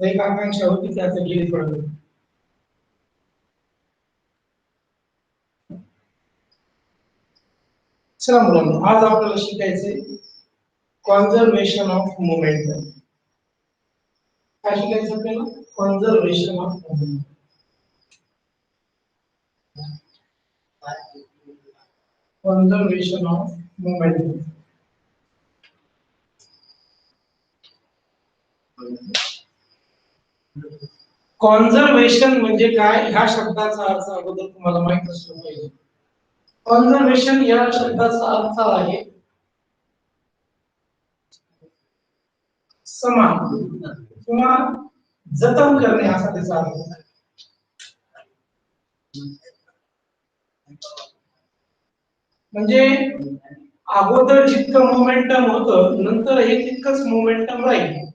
एक आकांक्षा होती त्याचं गीत पडलं. चला मुलांनो, आज आपल्याला शिकायचंय कॉन्झर्वेशन ऑफ मोमेंटम. काय शिकायचं आपल्याला? Conservation of momentum. Conservation of momentum. Conservation म्हणजे काय, ह्या शब्दाचा अर्थ अगोदर तुम्हाला माहित असलं पाहिजे. कॉन्झर्वेशन या शब्दाचा अर्थ आहे समान किंवा जतन करणे असा त्याचा अर्थ आहे. म्हणजे अगोदर जितकं मोमेंटम होतं नंतर हे तितकंच मोमेंटम राहील.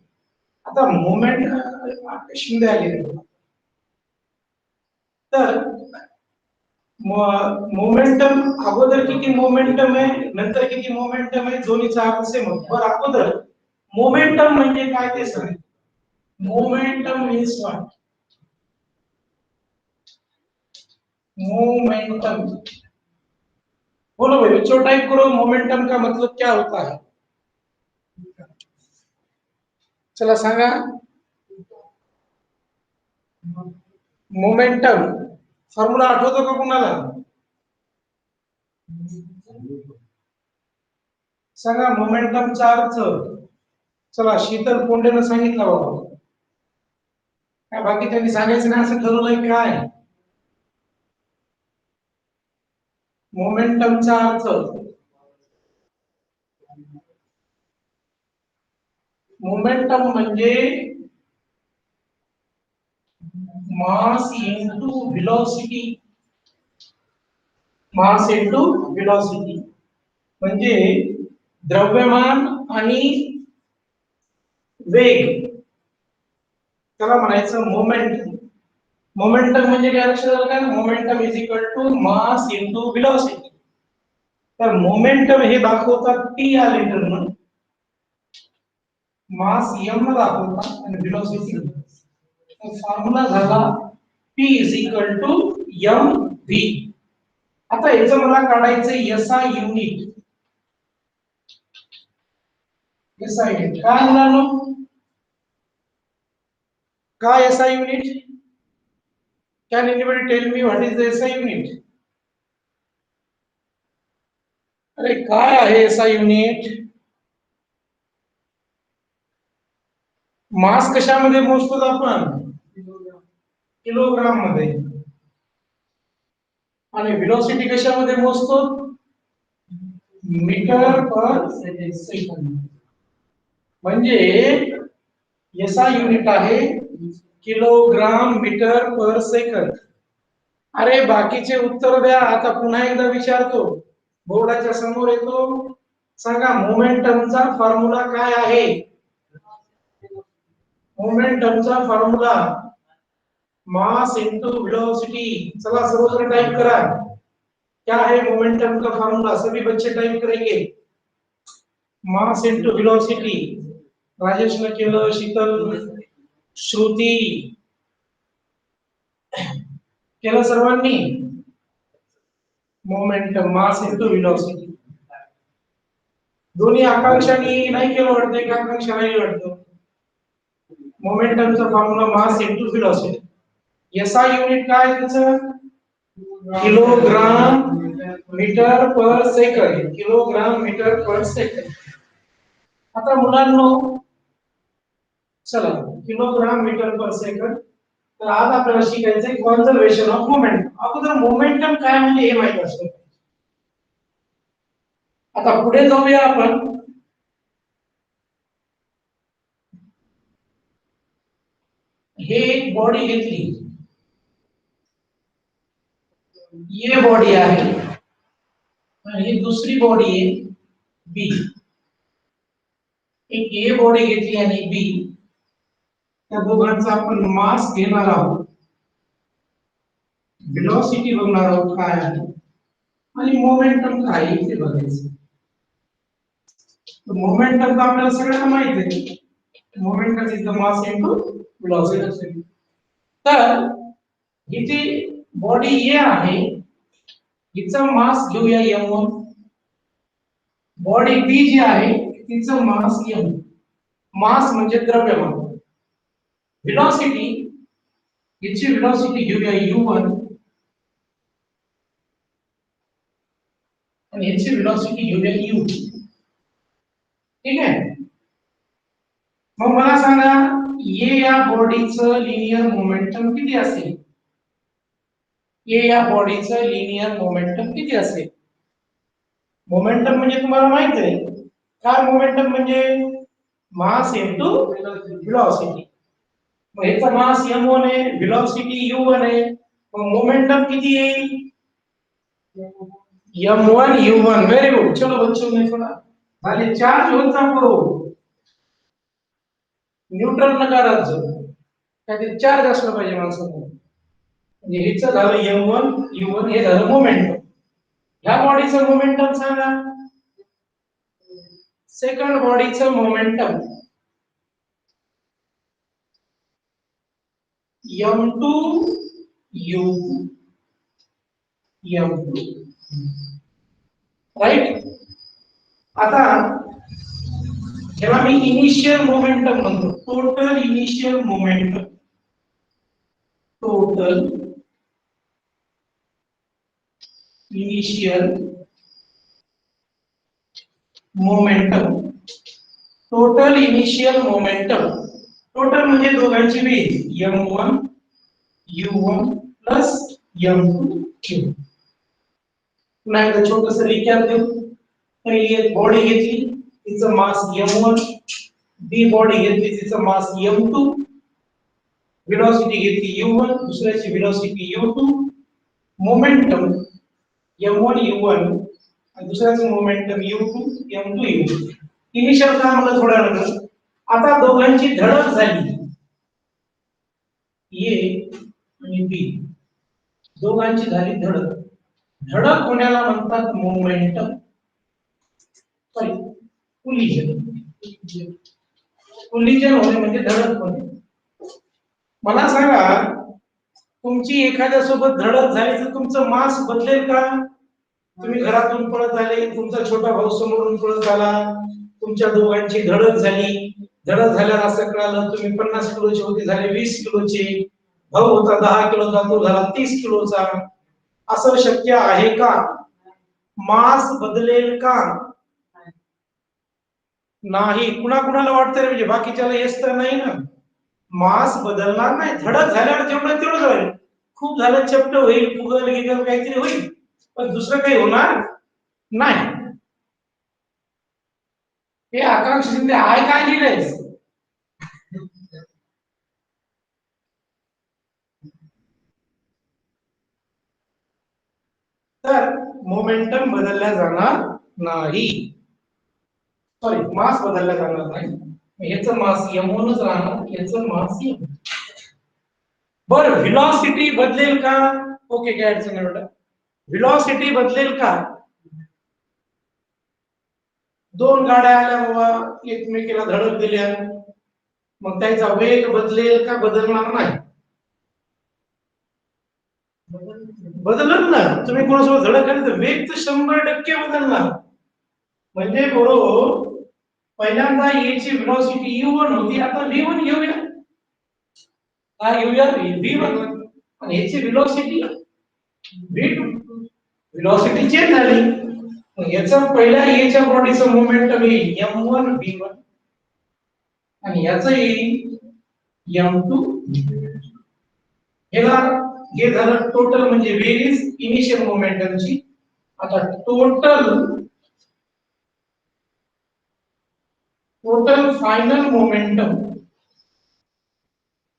आता शिंदे आले तर मोमेंटम अगोदर किती मोमेंटम आहे नंतर किती मोमेंटम आहे दोन्हीचा अर्थ सेम होतो. बरं, अगोदर मोमेंटम म्हणजे काय ते सांग. Momentum means what? मोमेंटम, बोलो भाई बच्चों, टाइप करो मोमेंटम का मतलब क्या होता है. चला सांगा. मोमेंटम फॉर्म्युला आठवतो का कुणाला? सांगा मोमेंटमचा अर्थ. चला, शीतल कोंडेनं सांगितलं बाबा. काय बाकी त्यांनी सांगायचं नाही असं ठरवलंय काय? मोमेंटमचा अर्थ, मोमेंटम म्हणजे मास इनटू व्हेलॉसिटी. मास इनटू व्हेलॉसिटी म्हणजे द्रव्यमान आणि वेग, त्याला म्हणायचं मोमेंटम. मोमेंटम म्हणजे काय लक्षात आलं का? Momentum is equal to mass into velocity. तर मोमेंटम हे दाखवतात टी या लेटरनं, मास m दाखवतात आणि व्हेलॉसिटी. फॉर्म्युला झाला p is equal to mv. आता याचं मला काढायचं SI युनिट. SI युनिट काय मुलांनो? काय SI unit? Can anybody tell me what is the SI unit? अरे काय आहे SI युनिट? मास कशामध्ये मोजतो आपण? किलोग्राम मध्ये. आणि व्हेलॉसिटी कशामध्ये मोजतो? Metre per second. म्हणजे SI युनिट आहे किलोग्राम मीटर पर सेकंद. अरे बाकीचे उत्तर द्या. आता पुन्हा एकदा विचारतो, बोर्डाच्या समोर येतो. सांगा मोमेंटमचा फॉर्म्युला काय आहे? मोमेंटमचा फॉर्म्युला मास इनटू वेलोसिटी. चला सर्वजण टाइप करा. क्या है मोमेंटम का फॉर्मूला? सभी बच्चे टाइप करेंगे. मास इनटू वेलोसिटी. राजेश ने केलं, शीतल, श्रुती केलं सर्वांनी. Momentum mass into velocity. दोन्ही आकांक्षांनी नाही केलं वाटतं, एक आकांक्षा नाही वाटतं. मोमेंटमचा formula mass into velocity. SI unit काय आहे त्याचं? Kilogram metre per second. Kilogram metre per second. आता मुलांनो चला, किलोग्राम मीटर पर सेकंड. तर आज आपल्याला शिकायचंय कॉन्झर्वेशन ऑफ मोमेंटम. अगोदर मोमेंटम काय म्हणजे हे माहित असतं. आता पुढे जाऊया आपण. हे एक बॉडी घेतली, ये बॉडी आहे आणि ही दुसरी बॉडी आहे बी. एक ए बॉडी घेतली आणि बी, त्या दोघांचा आपण मास घेणार आहोत, वेलोसिटी बघणार आहोत काय आहे आणि मोमेंटम काय आहे ते बघायचं. मोमेंटम तर आपल्याला सगळ्यांना माहित आहे. Momentum is the mass into velocity. तर ही जी बॉडी ए आहे हिचा मास घेऊया m1. बॉडी बी जी आहे तिचं मास m. मास म्हणजे द्रव्यमान. वेलोसिटी हिची वेलोसिटी घेऊया u1 आणि ह्याची वेलोसिटी घेऊया u. ठीक आहे. मग मला सांगा ए या बॉडीचं लिनियर मोमेंटम किती असेल? ए या बॉडीचं लिनियर मोमेंटम किती असेल? मोमेंटम म्हणजे तुम्हाला माहित आहे काय? मोमेंटम म्हणजे मास इनटू वेलोसिटी. मग ह्याचा मास m1 आहे, वेलोसिटी u1 आहे. मग मोमेंटम किती येईल? m1 u1. Very good. चलो बच्चों ने सुना. झाले चार्ज होता पुरो न्यूट्रल नकाराच काहीतरी चार्ज असलं पाहिजे माणसाला. म्हणजे हेच झालं m1 u1 हे झालं मोमेंटम. ह्या बॉडीचं मोमेंटम सांगा. सेकंड बॉडीचं momentum m2 u2 m2 right. आता जेव्हा मी इनिशियल मोमेंटम म्हणतो total initial momentum, total initial momentum, total initial momentum, total म्हणजे दोघांची बेरीज m1 u1 plus m2 u. पुन्हा एकदा छोटस रिकॅप देऊ. पहिली एक बॉडी घेतली तिचं मास m1, बी बॉडी घेतली तिचं मास m2, वेलोसिटी घेतली u1, दुसऱ्याची velocity u2, momentum m1 u1 आणि दुसऱ्याचं momentum u2 m2 u2. Initial काय म्हणलं थोड्या नंतर. आता दोघांची धडक झाली ए आणि बी, दोघांची झाली धडक. धडक होण्याला म्हणतात मोमेंटम. Sorry collision. कोलिजन होणे म्हणजे धडक होणे. मला सांगा तुमची एखाद्या सोबत धडक झाली तर तुमचं मास बदलेल का? तुम्ही घरातून पळत आले, तुमचा छोटा भाऊ समोरून पळत आला, तुमच्या दोघांची धडक झाली. धडक झाल्यावर असं कळालं तुम्ही 50 किलोचे होते झाले 20 किलोचे, भाऊ होता 10 किलोचा तो झाला 30 किलोचा. असं शक्य आहे का? मास बदलेल का? नाही. कुणाला वाटतं रे म्हणजे बाकीच्याला येस तर नाही ना. मास बदलणार नाही. धडक झाल्यावर जेवढं तेवढं होईल. खूप झालं चपट होईल, फुगल गिगल काहीतरी होईल, पण दुसरं काही होणार नाही. हे आकांक्ष शिंदे आहे काय लिहिलंय? तर मोमेंटम बदलल्या जाणार नाही. सॉरी मास बदलल्या जाणार नाही. याचं मास m1च राहणार, याचं मास m. बरं वेलोसिटी बदलेल का? ओके काय अडचण नाही बेटा. वेलोसिटी बदलेल का? दोन गाड्या आल्या बाबा एकमेकीला धडक दिल्या, मग त्याचा वेग बदलेल का बदलणार नाही? बदलत ना. तुम्ही कोणासोबत धडक आली तर वेग तर 100% बदलणार. म्हणजे बरोबर पहिल्यांदा याची वेलोसिटी u1 होती, आता v1 घेऊया. काय घेऊया? v1. आणि याची वेलोसिटी v2. वेलोसिटी चेंज झाली. मग याचा पहिल्या एच्या बॉडीचं मोमेंटम येईल m1 v1 आणि याचं येईल m2 याला. हे झालं टोटल म्हणजे बेरीज इनिशियल मोमेंटमची. आता total final momentum,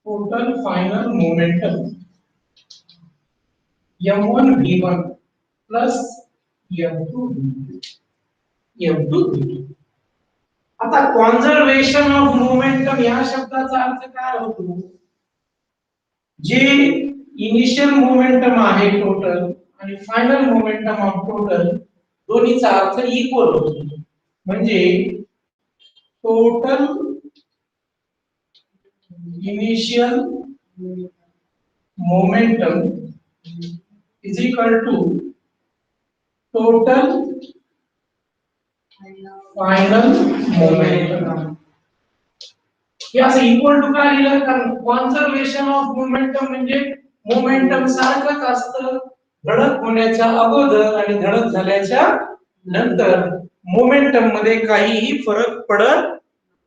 total final momentum m1 v1 plus m2 v2. आता कॉन्झर्वेशन ऑफ मोमेंटम या शब्दाचा अर्थ काय होतो? जे इनिशियल मोमेंटम आहे टोटल आणि फायनल मोमेंटम ऑफ टोटल दोन्हीचा अर्थ इक्वल होतो. म्हणजे total initial momentum is equal to total final momentum. हे असं इक्वल टू का लिहिलं कारण कॉन्झर्वेशन ऑफ मोमेंटम म्हणजे मोमेंटम सारखंच असतं धडक होण्याच्या अगोदर आणि धडक झाल्याच्या नंतर मोमेंटम मध्ये काहीही फरक पडत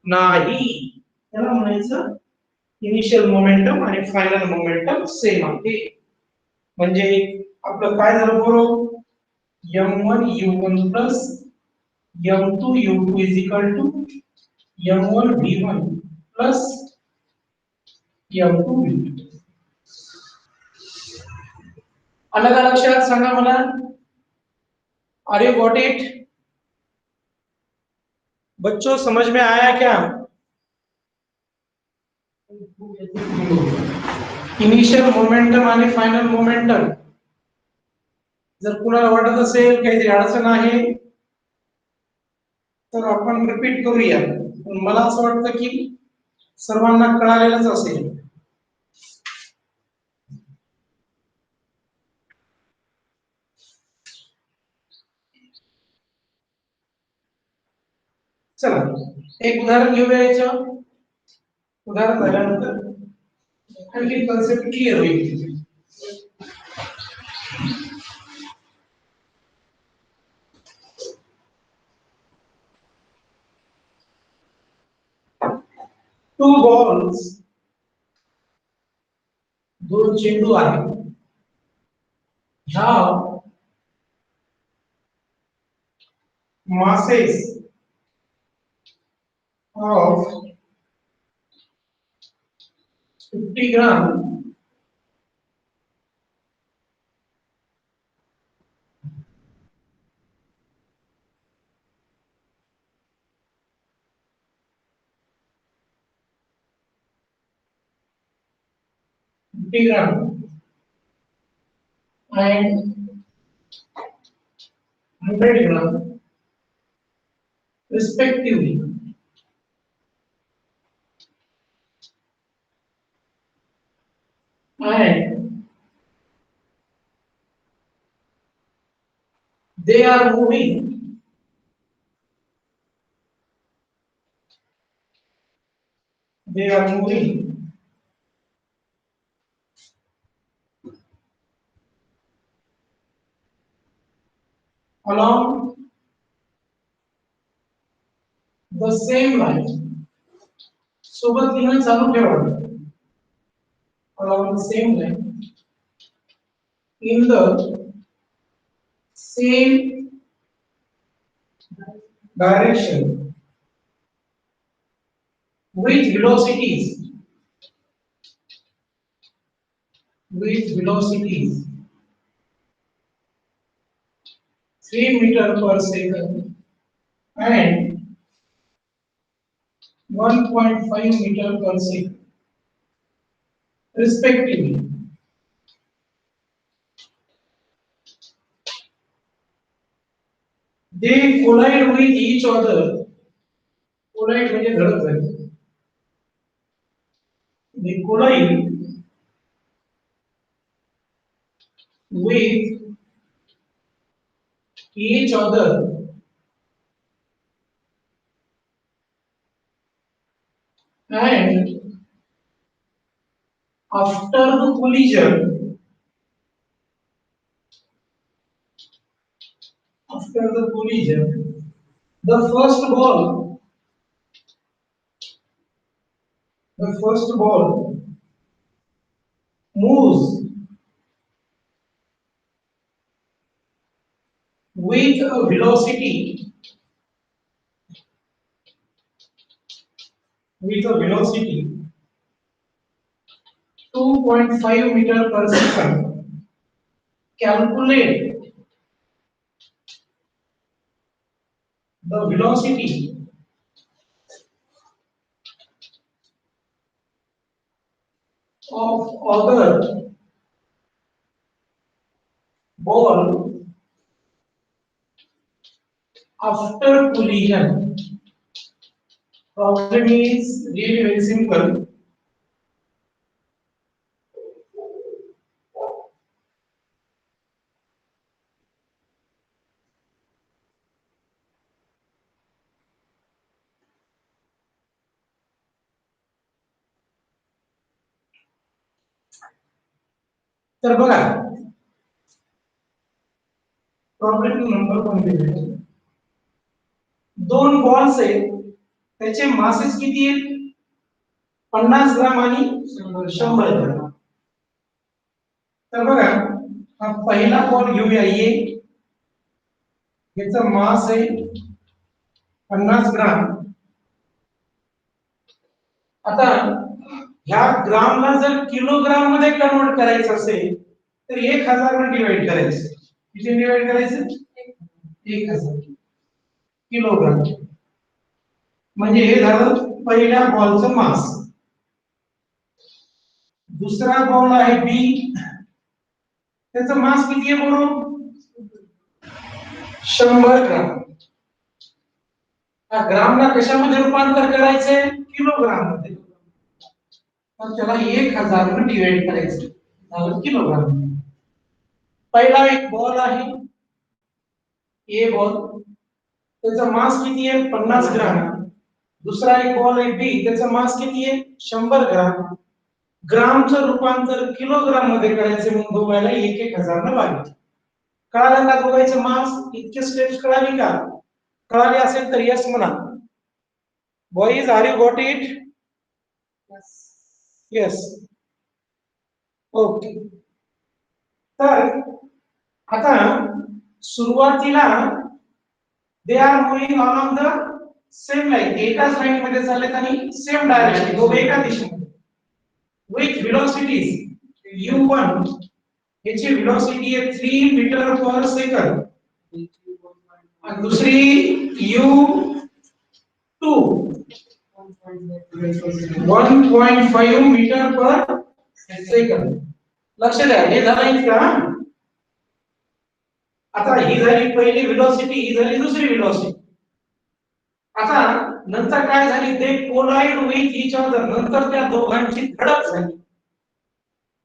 नाही. त्याला म्हणायचं इनिशियल मोमेंटम आणि फायनल मोमेंटम सेम आहे. म्हणजे आपलं काय झालं बरोबर m1 u1 plus m2 u2 is equal to m1 v1 plus m2 v2. अलग अलग लक्षात सांगा मला. आर यू गॉट इट बच्चों, समझ में आया क्या? इनिशियल मोमेंटम आणि फायनल मोमेंटम जर कुणाला वाटत असेल काहीतरी अडचण आहे तर आपण रिपीट करूया. पण मला असं वाटतं की सर्वांना कळालेलंच असेल. चला एक उदाहरण घेऊया. याचं उदाहरण झाल्यानंतर आणखी कन्सेप्ट क्लिअर होईल. टू बॉल्स, दोन चेंडू आहेत. ह्या masses of 50 gram and 100 gram respectively. And they are moving along the same line. सोबत लिहिणं चालू ठेवा. Along the same line in the same direction with velocities 3 meter per second and 1.5 meter per second respectively. They collide with each other. Collide म्हणजे धडक झाली. They collide with each other and after the collision, the first ball moves with a velocity 2.5 meter per second. Calculate the velocity of other ball after collision. Problem is really very simple. तर बघा problem number 1 दिलेला आहे. दोन balls आहेत, त्याचे masses किती आहेत? 50 ग्राम आणि 100 ग्राम. तर बघा हा पहिला बॉल घेऊया, याचा मास आहे 50 ग्राम. आता ह्या ग्रामला जर किलोग्राम मध्ये कन्वर्ट करायचं असेल तर 1000 ने डिवाइड करायचं. किती डिवाइड करायचं? 1000 किलोग्राम. म्हणजे हे झालं पहिल्या बॉलचं मास. दुसरा बॉल आहे बी, त्याचं मास किती आहे बरोबर? 100 ग्राम. ग्रामला कशामध्ये रूपांतर करायचंय? किलोग्राम मध्ये. तर त्याला 1000 ने डिवाइड करायचं, झालं किलोग्राम. पहिला एक बॉल आहे ए बॉल, त्याचा मास किती आहे? 50 ग्राम. दुसरा एक बॉल आहे बी, त्याचा मास किती आहे? 100 ग्राम. ग्रामचं रूपांतर किलोग्राम मध्ये करायचे म्हणून दोघांना 1000 ने भागायचे. कळालं का दोघांचं मास? इतके स्टेप्स कळाली का? कळाली असेल तर यस म्हणा. Boys are you got it? Yes. Okay. तर आता सुरुवातीला they are moving on the same line, एकाच लाईन मध्ये चाललेत आणि सेम डायरेक्शन, दोघे एका दिशेमध्ये विथ व्हेलॉसिटीज u1, याची व्हेलॉसिटी आहे 3 मीटर पर सेकंद आणि दुसरी u2 1.5 मीटर पर सेकंद. लक्ष द्या, हे झालं का? आता ही झाली पहिली व्हेलॉसिटी, ही झाली दुसरी व्हेलॉसिटी. आता नंतर काय झाली? ते कोलाइड विथ इच अदर, नंतर त्या दोघांची धडक झाली.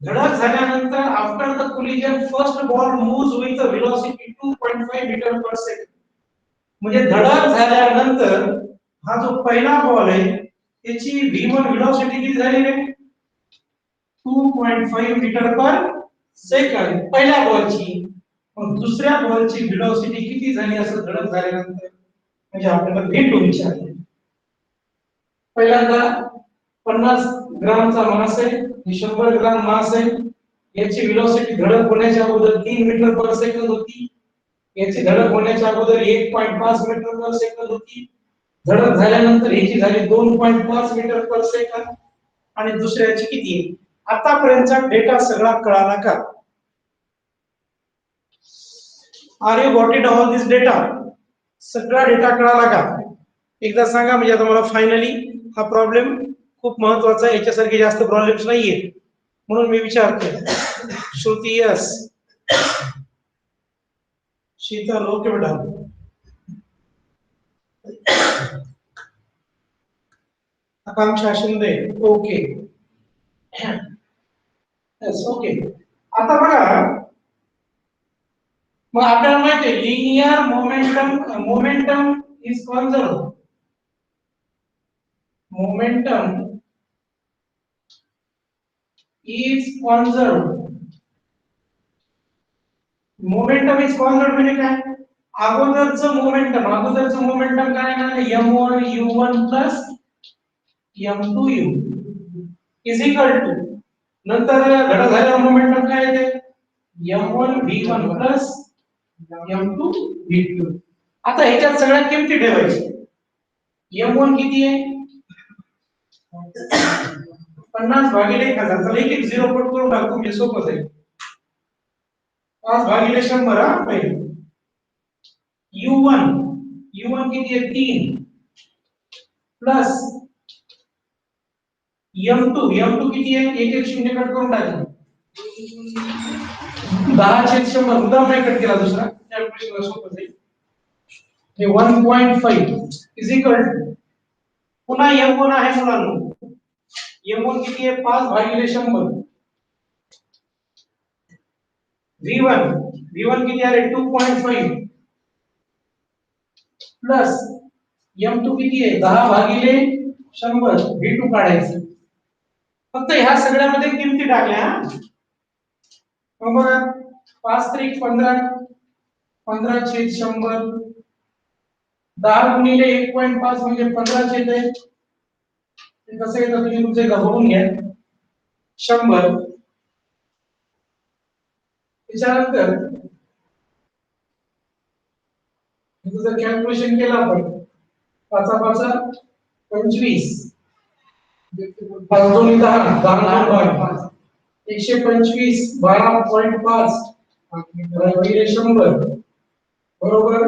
धडक झाल्यानंतर after the collision first ball moves with a velocity 2.5 metre per second. म्हणजे धडक झाल्यानंतर हा जो पहिला बॉल आहे त्याची v1 व्हेलॉसिटी किती झाली रे? 2.5 मीटर पर सेकंड पहिल्या बॉलची. मग दुसऱ्या बॉलची व्हेलॉसिटी किती झाली असं धडक झाल्यानंतर, म्हणजे आपल्याला v2 विचारले. पहिल्यांदा 50 ग्रामचा मास आहे, 100 ग्राम मास आहे. याची व्हेलॉसिटी धडक होण्याच्या अगोदर 3 मीटर पर सेकंद होती. याची धडक होण्याच्या अगोदर 1.5 मीटर पर सेकंद होती. धडक झाल्यानंतर याची झाली 2.5 मीटर पर सेकंद आणि दुसऱ्याची किती आहे? आतापर्यंतचा डेटा सगळा कळाला का? Are you got it all this data? सगळा डेटा कळाला का? एकदा सांगा, म्हणजे आता मला फायनली हा प्रॉब्लेम खूप महत्त्वाचा आहे, याच्यासारखे जास्त प्रॉब्लेम्स नाहीये म्हणून मी विचारतो. श्रुती यस, शीतल ओके बेटा, Akanksha Shinde okay, yes okay. आता बघा, मग आपल्याला माहिती आहे linear momentum is conserved. Momentum is conserved. Momentum is conserved म्हणजे काय? अगोदरचं मोमेंटम काय आहे? m1 u1 plus m2 u is equal to, नंतर घडा झालेला मोमेंटम काय आहे? m1 v1 plus m2 v2. आता ह्याच्यात सगळ्या किमती ठेवायच्या. m1 किती आहे? 50 भागिले 1000. चला एक एक झिरो पट करून टाकू, म्हणजे सोपं जाईल. 5 भागिले 100 हा पहिले. u1 किती आहे? 3 प्लस m2 किती आहे? एक एक शून्य कट करून टाकू. 10/100 मुद्दाम नाही कट केला दुसरा, कॅल्क्युलेशन सोपं जाईल. हे 1.5 इज इक्वल टू, पुन्हा m1 आहे मुलांनो. m1 किती आहे? 5 भागिले 100. v1 किती आहे? 2.5 प्लस m2 किती आहे? 10 भागिले 100. v2 काढायचं. फक्त ह्या सगळ्यामध्ये किमती टाकल्या. मग बघा 5 त्रिक 15, 15/100, 10 गुणिले 1.5 म्हणजे 15 आहे. ते कसं येतं तुम्ही तुमचे बघून घ्या. 100 त्याच्यानंतर जर कॅल्क्युलेशन केलं आपण 5 5 25 5 2 10 10 12 125 12.5 भागिले 100 बरोबर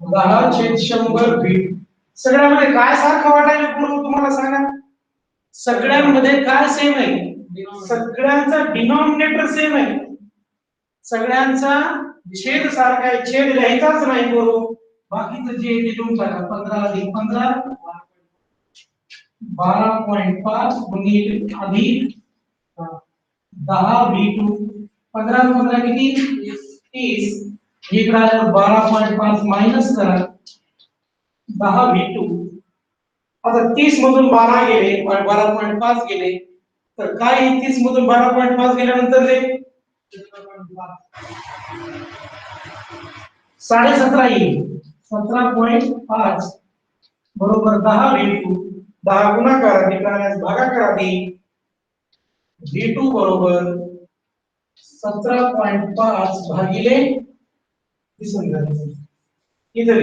10/100 फीट. सगळ्यामध्ये काय सारखं वाटायला पूर्व तुम्हाला सांगा. सगळ्यांमध्ये काय सेम आहे? सगळ्यांचा डिनॉमिनेटर सेम आहे. सगळ्यांचा छेद सारखा आहे. छेद लिहायचाच नाही बरोबर. बाकीचं जे ते लिहून टाका. 15 अधिक 15 12.5 गुणिले अधिक 10v2 15 15 किती 30 इकडे आल्यावर 12.5 मायनस करा 10v2. आता 30 मधून 12 गेले 12.5 गेले तर काय 30 मधून 12.5 गेल्यानंतर रे 17.5 येईल 17.5 बरोबर 10v2 10 गुणाकार निकालास भागाकार v2 बरोबर 17.5 भागिले इधर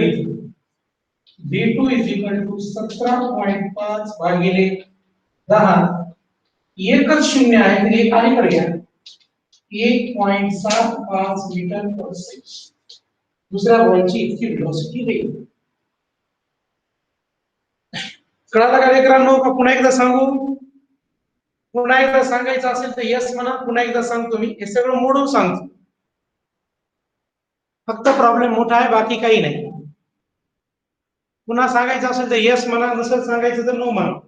v2 is equal to 17.5 भागिले 10 एकच शून्य आहे तर एक अलीकडे घ्या 1.75 मीटर पर सेकंद. दुसऱ्या बॉलची इतकी वेलोसिटी देईल. कळालं का लेकरांनो? का पुन्हा एकदा सांगू? पुन्हा एकदा सांगायचं असेल तर यस म्हणा. पुन्हा एकदा सांगतो मी. हे सगळं मोडून सांगतो. फक्त प्रॉब्लेम मोठा आहे बाकी काही नाही. पुन्हा सांगायचं असेल तर यस म्हणा. नसेल सांगायचं तर नो म्हणा.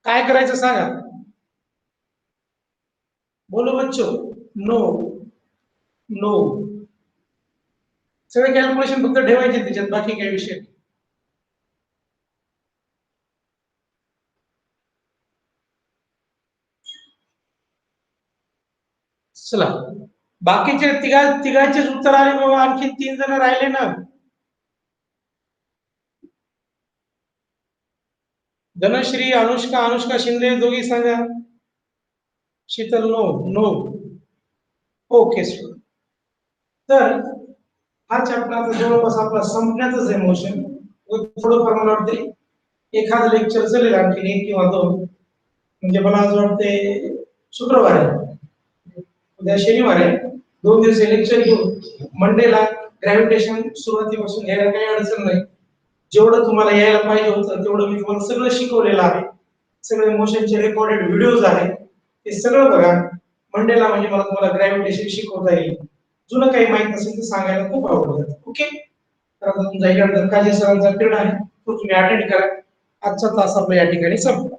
काय करायचं सांगा. बोलो बच्चो. No no. सगळे कॅल्क्युलेशन फक्त ठेवायचे त्याच्यात बाकी काही विषय. चला बाकीचे तिघांचे उत्तर आले बाबा. आणखी 3 जण राहिले ना. धनश्री अनुष्का शिंदे दोघी सांगा. Sheetal no no. Okay sir. तर हा चॅप्टर जवळपास आपला संपण्यातच आहे मोशन. थोडंफार मला वाटते एखादं लेक्चर चालेल आणखी 1 किंवा 2. म्हणजे मला असं वाटते शुक्रवार आहे उद्या शनिवार आहे 2 दिवस लेक्चर घेऊन मंडेला ग्रॅव्हिटेशन सुरुवातीपासून यायला काही अडचण नाही. जेवढं तुम्हाला यायला पाहिजे होतं तेवढं मी तुम्हाला सगळं शिकवलेलं आहे. सगळे मोशनचे रेकॉर्डेड व्हिडिओज आहेत ते सगळं बघा. मंडेला म्हणजे मला तुम्हाला ग्रॅव्हिटेशन शिकवता येईल. जुनं काही माहित नसेल तर सांगायला खूप आवडतं. ओके. तर आता तुमचा इकडे काजी सरांचा पिरियड आहे तो तुम्ही अटेंड करा. आजचा तास आपला या ठिकाणी संपला.